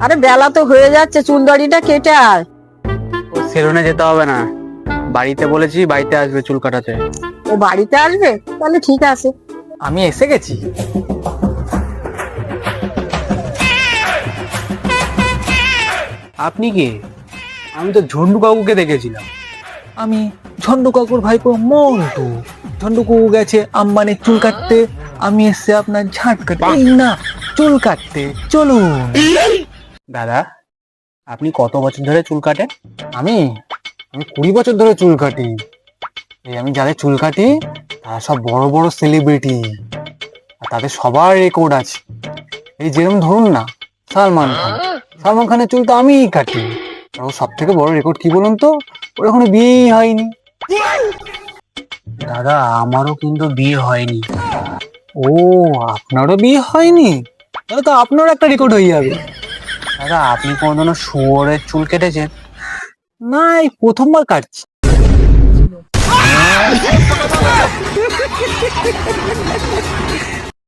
আরে বেলা তো হয়ে যাচ্ছে, চুল দাড়িটা কেটে আয়। ও সেলুনে যেতে হবে না, বাড়িতে বলেছি, বাড়িতে আসবে চুল কাটাতে। ও বাড়িতে আসবে, তাহলে ঠিক আছে। আমি এসে গেছি। আপনি কে? আমি তো ঝন্ডু কাকুকে দেখেছিলাম। আমি ঝন্ডু কাকুর ভাইপো মন্টু। ঝন্ডু কাকু গেছে আম্বানির চুল কাটতে, আমি এসে আপনার ঝাঁট কাটতে, এই না চুল কাটতে। চলুন। দাদা, আপনি কত বছর ধরে চুল কাটেন? আমি আমি 20 বছর ধরে চুল কাটি। এই আমি যাদের চুল কাটি তারা সব বড় বড় সেলিব্রিটি, আর তাদের সবার রেকর্ড আছে। এই যেরকম ধরুন না, সালমান খান। সালমান খানের চুল তো আমিই কাটি। আর ও সব থেকে বড় রেকর্ড কি বলুন তো, ওর এখনো বিয়েই হয়নি। দাদা, আমারও কিন্তু বিয়ে হয়নি। ও, আপনারও বিয়ে হয়নি? তাহলে তো আপনারও একটা রেকর্ড হয়ে যাবে। দাদা, আপনি কোনোদিনও শুয়োরের চুল কেটেছেন? না, এই প্রথমবার কাটছি।